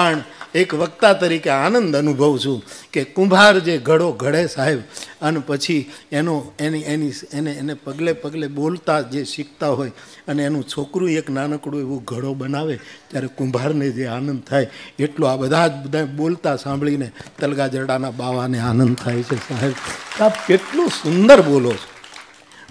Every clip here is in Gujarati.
પણ એક વક્તા તરીકે આનંદ અનુભવું છું કે કુંભાર જે ઘડો ઘડે સાહેબ, અને પછી એને પગલે પગલે બોલતા જે શીખતા હોય અને એનું છોકરું એક નાનકડું એવું ઘડો બનાવે ત્યારે કુંભારને જે આનંદ થાય એટલો આ બધા બોલતા સાંભળીને તલગાજરડાના બાવાને આનંદ થાય છે સાહેબ. આપ કેટલું સુંદર બોલો છો.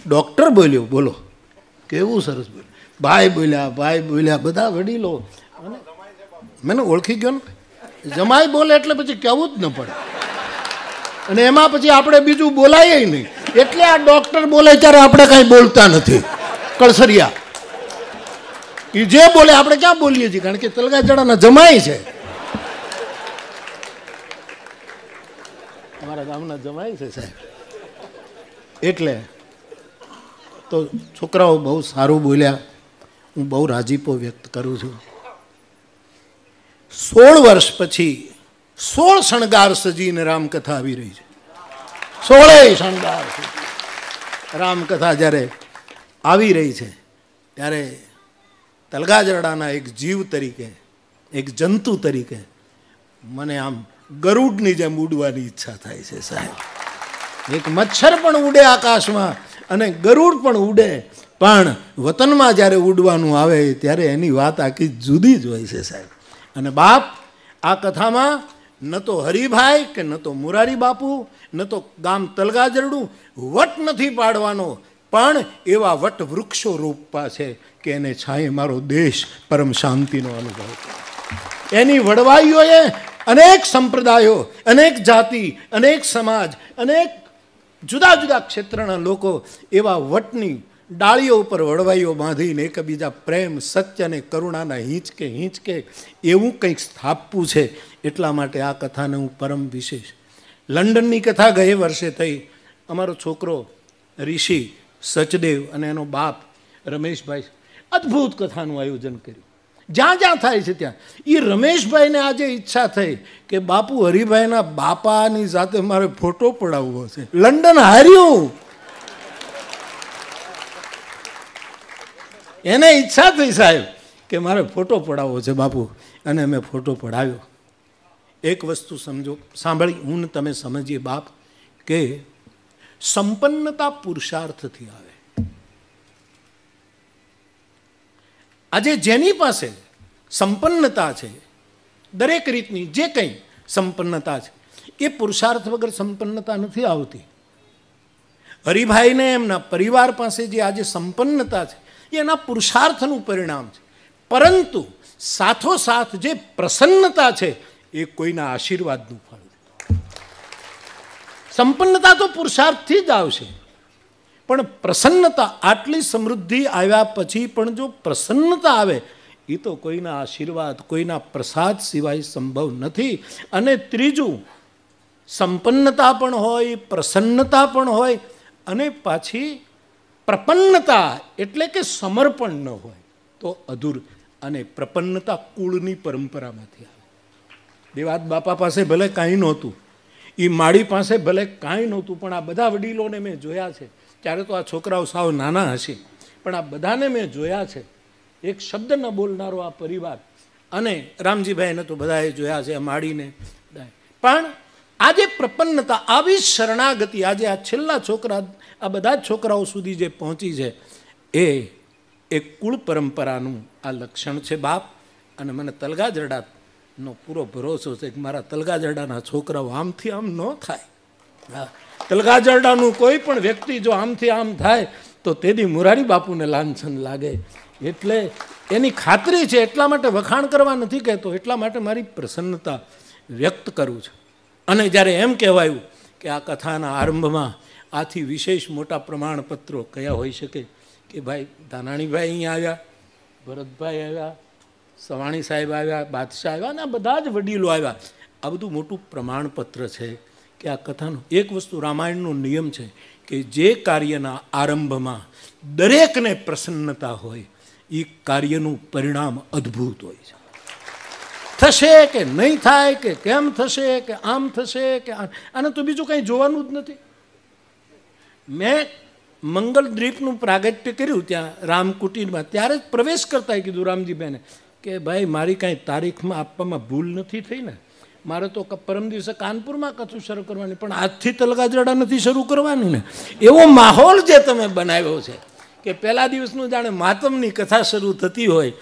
ડૉક્ટર બોલ્યો, બોલો કેવું સરસ બોલ્યો, ભાઈ બોલ્યા બધા વડીલો. અને મને ઓળખી ગયો ને, જમાઈ બોલે એટલે પછી કહેવું જ ન પડે, અને એમાં પછી આપણે બીજું બોલાય નહીં. એટલે આ ડૉક્ટર બોલે ત્યારે આપણે કાંઈ બોલતા નથી, કળસરિયા. એ જે બોલે આપણે ક્યાં બોલીએ છીએ, કારણ કે તલગાજરડાના જમાઈ છે, અમારા ગામના જમાઈ છે સાહેબ. એટલે તો છોકરાઓ બહુ સારું બોલ્યા, હું બહુ રાજીપો વ્યક્ત કરું છું. 16 વર્ષ પછી 16 શણગાર સજીને રામકથા આવી રહી છે. 16 શણગાર રામકથા જ્યારે આવી રહી છે ત્યારે તલગાજરડાના એક જીવ તરીકે, એક જંતુ તરીકે મને આમ ગરુડની જેમ ઉડવાની ઈચ્છા થાય છે સાહેબ. એક મચ્છર પણ ઉડે આકાશમાં અને ગરુડ પણ ઉડે, પણ વતનમાં જ્યારે ઉડવાનું આવે ત્યારે એની વાત આખી જુદી જ હોય છે સાહેબ. અને બાપ, આ કથામાં ન તો હરિભાઈ કે ન તો મુરારી બાપુ ન તો ગામ તલગાજરડું વટ નથી પાડવાનો, પણ એવા વટ વૃક્ષો રોપવા છે કે એને છાંયે મારો દેશ પરમ શાંતિનો અનુભવ કરે. એની વડવાઈઓએ અનેક સંપ્રદાયો, અનેક જાતિ, અનેક સમાજ, અનેક જુદા જુદા ક્ષેત્રના લોકો એવા વટની ડાળીઓ ઉપર વડવાઈઓ બાંધીને એકબીજા પ્રેમ, સત્ય અને કરુણાના હિંચકે એવું કંઈક સ્થાપવું છે. એટલા માટે આ કથાને હું પરમ વિશેષ. લંડનની કથા ગયે વર્ષે થઈ. અમારો છોકરો ઋષિ સચદેવ અને એનો બાપ રમેશભાઈ અદ્ભુત કથાનું આયોજન કર્યું. જ્યાં જ્યાં થાય છે ત્યાં. એ રમેશભાઈને આજે ઈચ્છા થઈ કે બાપુ હરિભાઈના બાપાની સાથે મારે ફોટો પડાવવો છે. લંડન હાર્યું, એને ઈચ્છા થઈ સાહેબ કે મારે ફોટો પડાવવો છે બાપુ, અને મેં ફોટો પડાવ્યો. એક વસ્તુ સમજો, સાંભળી, હું તમે સમજીએ બાપ, કે સંપન્નતા પુરુષાર્થથી આવે. આજે જેની પાસે સંપન્નતા છે, દરેક રીતની જે કંઈ સંપન્નતા છે, એ પુરુષાર્થ વગર સંપન્નતા નથી આવતી. હરિભાઈને એમના પરિવાર પાસે જે આજે સંપન્નતા છે એ એના પુરુષાર્થનું પરિણામ છે, પરંતુ સાથોસાથ જે પ્રસન્નતા છે એ કોઈના આશીર્વાદનું ફળ છે. સંપન્નતા તો પુરુષાર્થથી જ આવશે, પણ પ્રસન્નતા, આટલી સમૃદ્ધિ આવ્યા પછી પણ જો પ્રસન્નતા આવે એ તો કોઈના આશીર્વાદ, કોઈના પ્રસાદ સિવાય સંભવ નથી. અને ત્રીજું, સંપન્નતા પણ હોય, પ્રસન્નતા પણ હોય, અને પાછી પ્રપન્નતા એટલે કે સમર્પણ ન હોય તો અધૂર. અને પ્રપન્નતા કુળની પરંપરામાંથી આવે. દેવાદ બાપા પાસે ભલે કાંઈ નહોતું, એ માળી પાસે ભલે કાંઈ નહોતું, પણ આ બધા વડીલોને મેં જોયા છે. ત્યારે તો આ છોકરાઓ સાવ નાના હશે, પણ આ બધાને મેં જોયા છે. એક શબ્દ ન બોલનારો આ પરિવાર. અને રામજીભાઈને તો બધાએ જોયા છે, માળીને. પણ આજે પ્રપન્નતા, આવી શરણાગતિ આજે આ છેલ્લા છોકરા, આ બધા જ છોકરાઓ સુધી જે પહોંચી છે એ એક કુળ પરંપરાનું આ લક્ષણ છે બાપ. અને મને તલગાજરડાનો પૂરો ભરોસો છે કે મારા તલગાજરડાના છોકરાઓ આમથી આમ ન થાય. તલગાજરડાનું કોઈ પણ વ્યક્તિ જો આમથી આમ થાય તો તેથી મુરારી બાપુને લાંછન લાગે. એટલે એની ખાતરી છે. એટલા માટે વખાણ કરવા નથી કહેતો, એટલા માટે મારી પ્રસન્નતા વ્યક્ત કરું છું. અને જ્યારે એમ કહેવાયું કે આ કથાના આરંભમાં આથી વિશેષ મોટા પ્રમાણપત્રો કયા હોઈ શકે, કે ભાઈ ધાનાણીભાઈ અહીંયા આવ્યા, ભરતભાઈ આવ્યા, સવાણી સાહેબ આવ્યા, બાદશાહ આવ્યા, અને આ બધા જ વડીલો આવ્યા. આ બધું મોટું પ્રમાણપત્ર છે કે આ કથાનો. એક વસ્તુ રામાયણનો નિયમ છે કે જે કાર્યના આરંભમાં દરેકને પ્રસન્નતા હોય એ કાર્યનું પરિણામ અદ્ભુત હોય છે. થશે કે નહીં થાય, કે કેમ થશે, કે આમ થશે, કે આને તો બીજું કંઈ જોવાનું જ નથી. મેં મંગલદ્વીપનું પ્રાગટ્ય કર્યું ત્યાં રામકુટીરમાં, ત્યારે જ પ્રવેશ કરતા કીધું રામજીભાઈને કે ભાઈ મારી કાંઈ તારીખમાં આપવામાં ભૂલ નથી થઈ ને, મારે તો પરમ દિવસે કાનપુરમાં કથા શરૂ કરવાની, પણ આજથી તલગાજરડા નથી શરૂ કરવાની ને. એવો માહોલ જે તમે બનાવ્યો છે કે પહેલા દિવસનું જાણે માતમની કથા શરૂ થતી હોય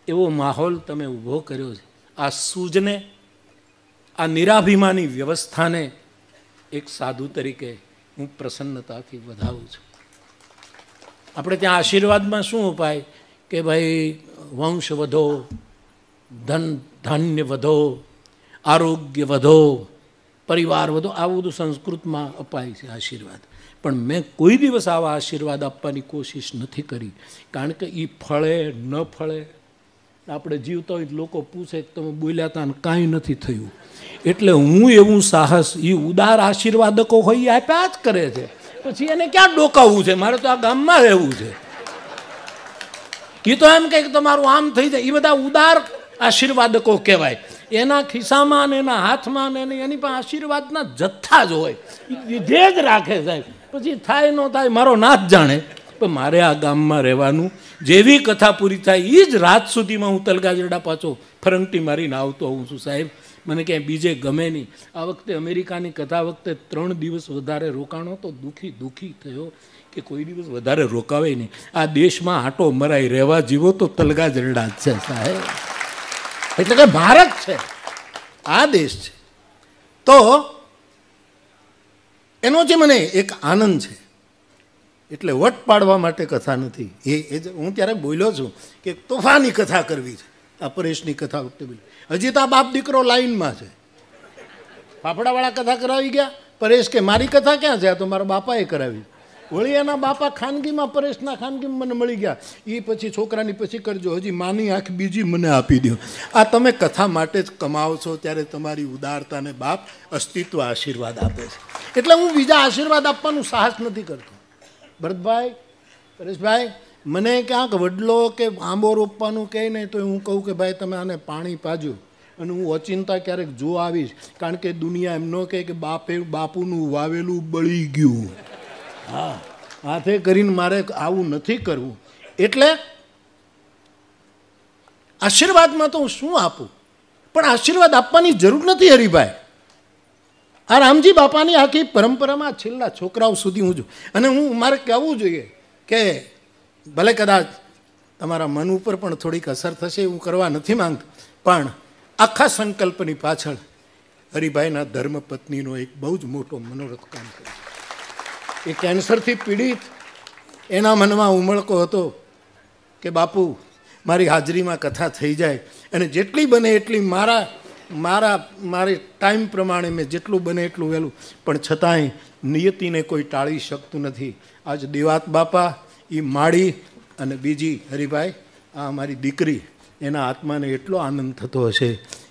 એવો માહોલ તમે ઊભો કર્યો છે. આ સૂજને, આ નિરાભિમાની વ્યવસ્થાને એક સાધુ તરીકે હું પ્રસન્નતાથી વધાવું છું. આપણે ત્યાં આશીર્વાદમાં શું ઉપાય કે ભાઈ વંશ વધો, ધન ધાન્ય વધો, આરોગ્ય વધો, પરિવાર વધો, આવું બધું સંસ્કૃતમાં અપાય છે આશીર્વાદ. પણ મેં કોઈ દિવસ આવા આશીર્વાદ આપવાની કોશિશ નથી કરી, કારણ કે એ ફળે ન ફળે. આપણે જીવતા હોય લોકો પૂછે કે તમે બોલ્યા હતા ને કાંઈ નથી થયું. એટલે હું એવું સાહસ એ ઉદાર આશીર્વાદકો હોય એ આપ્યા જ કરે છે, પછી એને ક્યાં ડોકાવવું છે? મારે તો આ ગામમાં રહેવું છે. એ તો એમ કે તમારું આમ થઈ જાય. એ બધા ઉદાર આશીર્વાદકો કહેવાય. એના ખિસ્સામાં ને એના હાથમાં ને એની પણ આશીર્વાદના જથ્થા જ હોય, લીધે જ રાખે સાહેબ. પછી થાય ન થાય મારો નાથ જાણે. પણ મારે આ ગામમાં રહેવાનું. જેવી કથા પૂરી થાય એ જ રાત સુધીમાં હું તલગાજરડા પાછો ફરંગટી મારીને આવતો હોઉં છું સાહેબ. મને ક્યાંય બીજે ગમે નહીં. આ વખતે અમેરિકાની કથા વખતે 3 દિવસ વધારે રોકાણો તો દુઃખી થયો કે કોઈ દિવસ વધારે રોકાવે નહીં. આ દેશમાં આંટો મરાઈ રહેવા જીવો તો તલગાજરડા જ છે સાહેબ. એટલે કે ભારત છે, આ દેશ છે. તો એનો જે મને એક આનંદ છે, એટલે વટ પાડવા માટે કથા નથી. એ હું ત્યારે બોલ્યો છું કે તોફાની કથા કરવી છે. આ પરેશની કથા વખતે બોલી, હજી તો આ બાપ દીકરો લાઈનમાં છે. ફાફડાવાળા કથા કરાવી ગયા, પરેશ કે મારી કથા ક્યાં છે? આ તો મારા બાપાએ કરાવી. વળી એના બાપા ખાનગીમાં, પરેશના ખાનગીમાં મને મળી ગયા. એ પછી છોકરાની પછી કરજો, હજી માની આંખ બીજી મને આપી દો. આ તમે કથા માટે જ કમાવો છો, ત્યારે તમારી ઉદારતાને બાપ અસ્તિત્વ આશીર્વાદ આપે છે. એટલે હું બીજા આશીર્વાદ આપવાનું સાહસ નથી કરતો. ભરતભાઈ, પરેશભાઈ, મને ક્યાંક વડલો કે આંબો રોપવાનું કહે નહીં તો હું કહું કે ભાઈ તમે આને પાણી પાજો, અને હું ઓચિંતા ક્યારેક જો આવીશ. કારણ કે દુનિયા એમ ન કહે કે બાપુનું વાવેલું બળી ગયું. હા, હાથે કરીને મારે આવું નથી કરવું. એટલે આશીર્વાદમાં તો હું શું આપું, પણ આશીર્વાદ આપવાની જરૂર નથી હરિભાઈ. આ રામજી બાપાની આખી પરંપરામાં છેલ્લા છોકરાઓ સુધી હું છું. અને હું મારે કહેવું જોઈએ કે ભલે કદાચ તમારા મન ઉપર પણ થોડીક અસર થશે, હું કરવા નથી માંગતો, પણ આખા સંકલ્પની પાછળ હરિભાઈના ધર્મપત્નીનો એક બહુ જ મોટો મનોરથ કામ કર્યો. એ કેન્સરથી પીડિત, એના મનમાં ઉમળકો હતો કે બાપુ મારી હાજરીમાં કથા થઈ જાય, અને જેટલી બને એટલી મારી ટાઈમ પ્રમાણે મેં જેટલું બને એટલું વહેલું. પણ છતાંય નિયતિને કોઈ ટાળી શકતું નથી. આજ દેવાત બાપા, એ માળી, અને બીજી હરિભાઈ આ અમારી દીકરી, એના આત્માને એટલો આનંદ થતો હશે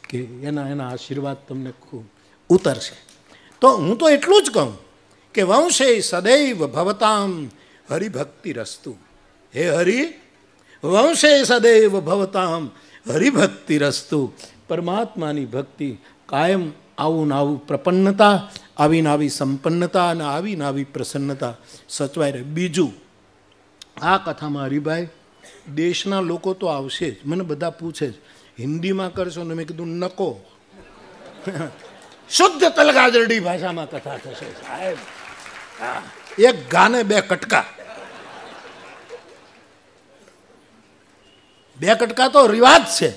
કે એના આશીર્વાદ તમને ખૂબ ઉતરશે. તો હું તો એટલું જ કહું કે વંશે સદૈવ ભવતામ હરિભક્તિ રસ્તુ. હે હરિ, વંશે સદૈવ ભવતામ હરિભક્તિ રસ્તુ. પરમાત્માની ભક્તિ કાયમ આવું આવું પ્રપન્નતા, આવીને આવી સંપન્નતા અને આવીને આવી પ્રસન્નતા સચવાઈ રહે. બીજું, આ કથામાં હરિભાઈ દેશના લોકો તો આવશે જ. મને બધા પૂછે છે હિન્દીમાં કરશો ને? મેં કીધું નકો, શુદ્ધ તલગાજરડી ભાષામાં કથા થશે સાહેબ. એક ગાને 2 કટકા. 2 કટકા તો રિવાજ છે,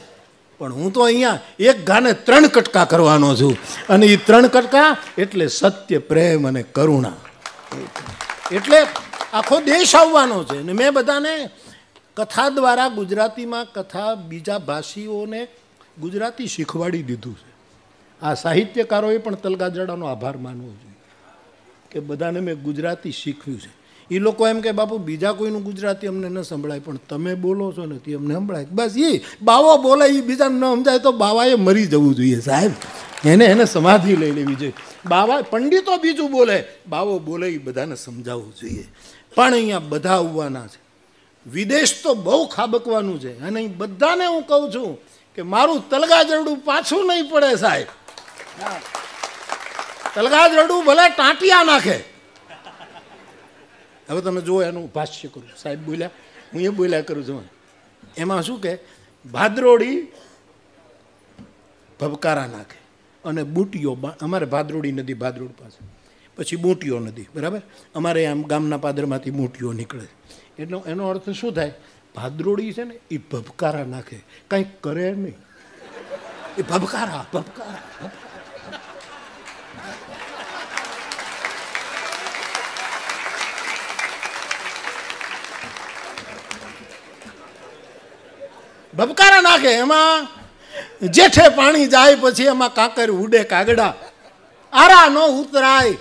પણ હું તો અહીંયા એક ગાને 3 કટકા કરવાનો છું. અને એ 3 કટકા એટલે સત્ય, પ્રેમ અને કરુણા. એટલે આખો દેશ આવવાનો છે. અને મેં બધાને કથા દ્વારા ગુજરાતીમાં કથા બીજા ભાષીઓને ગુજરાતી શીખવાડી દીધું છે. આ સાહિત્યકારોએ પણ તલગાજરડાનો આભાર માનવો જોઈએ કે બધાને મેં ગુજરાતી શીખવ્યું છે. એ લોકો એમ કે બાપુ બીજા કોઈનું ગુજરાતી અમને ન સંભળાય, પણ તમે બોલો છો ને તે અમને સંભળાય. બસ એ બાવો બોલે એ બીજાને ન સમજાય તો બાવાએ મરી જવું જોઈએ સાહેબ. એને સમાધિ લઈ લેવી જોઈએ. બાવા પંડિતો બીજું બોલે, બાવો બોલે એ બધાને સમજાવવું જોઈએ. પણ અહીંયા બધા આવવાના છે. વિદેશ તો બહુ ખાબકવાનું છે. અને બધાને હું કહું છું કે મારું તલગાજરડું પાછું નહીં પડે સાહેબ. તલગાજરડું ભલે ટાંટિયા નાખે. હવે તમે જુઓ એનું ભાષ્ય કરું. સાહેબ બોલ્યા, હું એ બોલ્યા કરું છું. એમાં શું કે ભાદરોડી ભબકારા નાખે અને બૂટીઓ, અમારે ભાદરોડી નદી ભાદરોડ પાસે, પછી બૂટીઓ નદી, બરાબર, અમારે આમ ગામના પાદરમાંથી બૂટીઓ નીકળે. એટલે એનો અર્થ શું થાય? ભાદરોડી છે ને એ ભબકારા નાખે, કંઈક કરે નહીં, એ ભબકારા ભબકારા. ભબકારા નાખે. એમાં જેઠે પાણી જાય પછી એમાં કાંકર ઉડે કાગડા, આરા નો ઉતરાય.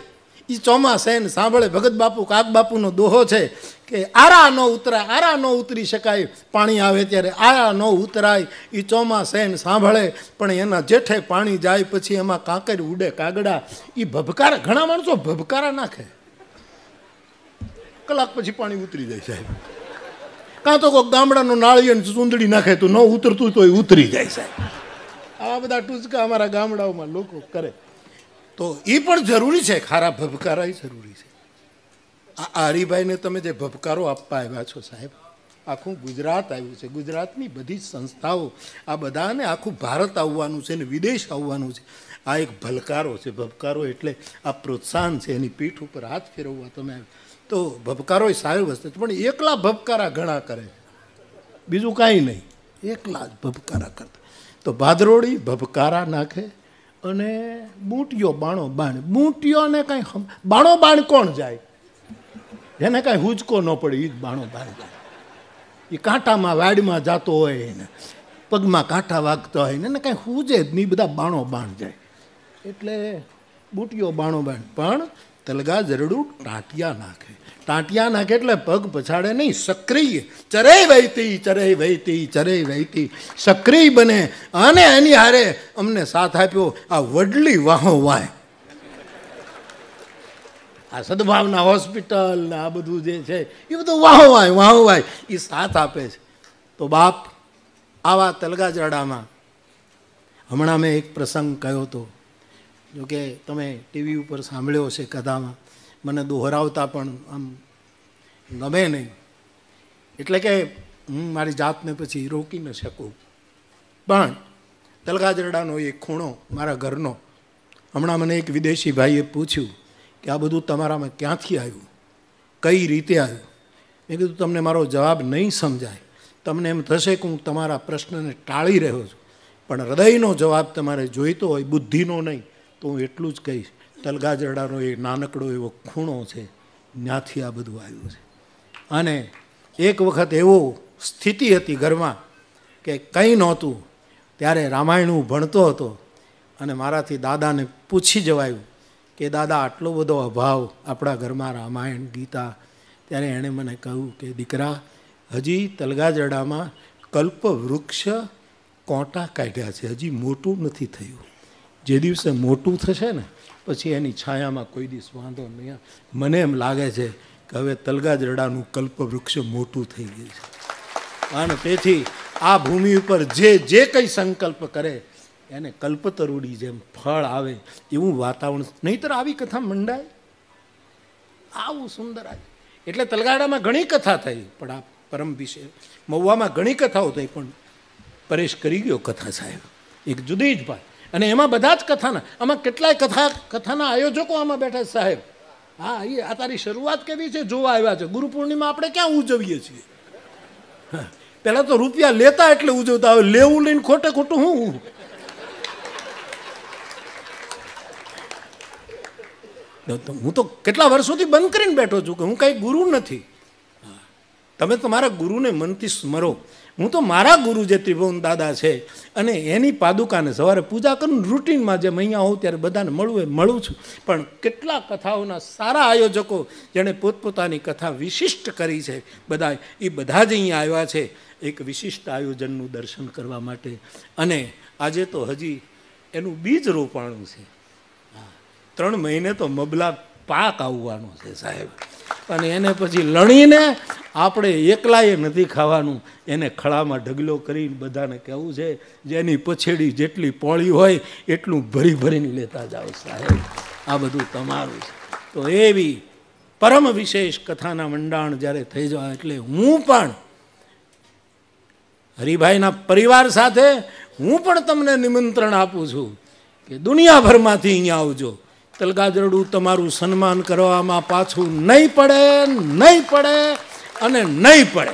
એ ચોમાસે સાંભળે ભગત બાપુ કાગ બાપુનો દોહો છે કે આરા નો ઉતરાય, આરા નો ઉતરી શકાય, પાણી આવે ત્યારે આરા નો ઉતરાય. એ ચોમાસે સાંભળે પણ એના જેઠે પાણી જાય પછી એમાં કાંકર ઉડે કાગડા. એ ભબકારા, ઘણા માણસો ભબકારા નાખે, કલાક પછી પાણી ઉતરી જાય સાહેબ. કાં તો કોઈ ગામડાનો નાળિયેર ચૂંદડી નાખે તો ન ઉતરતું તો ઉતરી જાય સાહેબ. આવા બધા ટૂચકા અમારા ગામડાઓમાં લોકો કરે. તો એ પણ જરૂરી છે, ખારા ભબકારા જરૂરી છે. આ હરિભાઈને તમે જે ભબકારો આપવા આવ્યા છો સાહેબ, આખું ગુજરાત આવ્યું છે, ગુજરાતની બધી સંસ્થાઓ, આ બધાને આખું ભારત આવવાનું છે ને વિદેશ આવવાનું છે. આ એક ભલકારો છે. ભબકારો એટલે આ પ્રોત્સાહન છે, એની પીઠ ઉપર હાથ ફેરવવા તમે તો ભબકારો એ સારી વસ્તુ છે. પણ એકલા ભબકારા ઘણા કરે, બીજું કાંઈ નહીં, એકલા જ ભબકારા કરતા. તો ભાદરોડી ભબકારા નાખે અને બૂટીઓ બાણો બાણ. બૂટીઓને કાંઈ બાણો બાણ કોણ જાય? એને કાંઈ હુજકો ન પડે, એ જ બાણો બાણ જાય. એ કાંટામાં વાડમાં જતો હોય ને પગમાં કાંટા વાગતા હોય ને એને કાંઈ હુજે જ નહીં, બધા બાણો બાણ જાય. એટલે બૂટીઓ બાણો બાણ. પણ તલગા જરડું ટાંટિયા નાખે. ટાંટિયા નાખે એટલે પગ પછાડે નહીં, સક્રિય, ચરે વહેતી ચરે વહેતી ચરે વહેતી સક્રિય બને. અને એની હારે અમને સાથ આપ્યો આ વડલી વાહો વાય, આ સદભાવના હોસ્પિટલ ને આ બધું જે છે એ બધું વાહો વાય એ સાથ આપે છે. તો બાપ આવા તલગા જરડામાં હમણાં મેં એક પ્રસંગ કહ્યો હતો, જોકે તમે ટીવી ઉપર સાંભળ્યો છે કથામાં, મને દોહરાવતા પણ આમ ગમે નહીં, એટલે કે હું મારી જાતને પછી રોકી ન શકું. પણ તલગાજરડાનો એક ખૂણો મારા ઘરનો, હમણાં મને એક વિદેશી ભાઈએ પૂછ્યું કે આ બધું તમારામાં ક્યાંથી આવ્યું, કઈ રીતે આવ્યું? મેં કીધું તમને મારો જવાબ નહીં સમજાય, તમને એમ થશે કે હું તમારા પ્રશ્નને ટાળી રહ્યો છું, પણ હૃદયનો જવાબ તમારે જોઈતો હોય, બુદ્ધિનો નહીં, તો હું એટલું જ કહીશ, તલગાજરડાનો એ નાનકડો એવો ખૂણો છે, ત્યાંથી આ બધું આવ્યું છે. અને એક વખત એવો સ્થિતિ હતી ઘરમાં કે કંઈ નહોતું, ત્યારે રામાયણ હું ભણતો હતો અને મારાથી દાદાને પૂછી જવાયું કે દાદા આટલો બધો અભાવ આપણા ઘરમાં રામાયણ ગીતા. ત્યારે એણે મને કહ્યું કે દીકરા, હજી તલગાજરડામાં કલ્પવૃક્ષ કોંટા કાઢ્યા છે, હજી મોટું નથી થયું. જે દિવસે મોટું થશે ને પછી એની છાયામાં કોઈ દિવસ વાંધો નહીં. મને એમ લાગે છે કે હવે તલગાજરડાનું કલ્પવૃક્ષ મોટું થઈ ગયું છે. અને તેથી આ ભૂમિ ઉપર જે કંઈ સંકલ્પ કરે એને કલ્પતરુડી જેમ ફળ આવે એવું વાતાવરણ, નહીંતર આવી કથા મંડાય, આવું સુંદર આવે. એટલે તલગાડામાં ઘણી કથા થઈ, પણ આ પરમ વિશે મહુવામાં ઘણી કથાઓ થઈ, પણ પરેશ કરી ગયો કથા સાહેબ એક જુદી જ વાત. અને એમાં બધા જ કથાના, આમાં કેટલાય કથાના આયોજકો આમાં બેઠા સાહેબ. હા, એ આ તારી શરૂઆત કેવી છે જોવા આવ્યા છે. ગુરુ પૂર્ણિમા આપણે ક્યાં ઉજવીએ છીએ? પહેલાં તો રૂપિયા લેતા એટલે ઉજવતા, હવે લેવું લઈને ખોટે ખોટું હું. હું તો કેટલા વર્ષોથી બંધ કરીને બેઠો છું કે હું કાંઈ ગુરુ નથી. તમે તમારા ગુરુને મનથી સ્મરો. હું તો મારા ગુરુ જે ત્રિભુવન દાદા છે અને એની પાદુકાને સવારે પૂજા કરું, રૂટીનમાં જેમ અહીંયા હોઉં ત્યારે બધાને મળું છું. પણ કેટલા કથાઓના સારા આયોજકો જેણે પોતપોતાની કથા વિશિષ્ટ કરી છે, બધા એ બધા જ અહીંયા આવ્યા છે એક વિશિષ્ટ આયોજનનું દર્શન કરવા માટે. અને આજે તો હજી એનું બીજ રોપાણું છે. 3 મહિને તો મબલા પાક આવવાનો છે સાહેબ. અને એને પછી લણીને આપણે એકલાએ નથી ખાવાનું, એને ખળામાં ઢગલો કરીને બધાને કહેવું છે, જેની પછેડી જેટલી પોળી હોય એટલું ભરી ભરીને લેતા જાઓ સાહેબ, આ બધું તમારું છે. તો એવી પરમ વિશેષ કથાના મંડાણ જ્યારે થઈ જાય એટલે હું પણ હરિભાઈના પરિવાર સાથે હું પણ તમને નિમંત્રણ આપું છું કે દુનિયાભરમાંથી અહીંયા આવજો. તલગાજરડું તમારું સન્માન કરવામાં પાછું નહીં પડે અને નહીં પડે.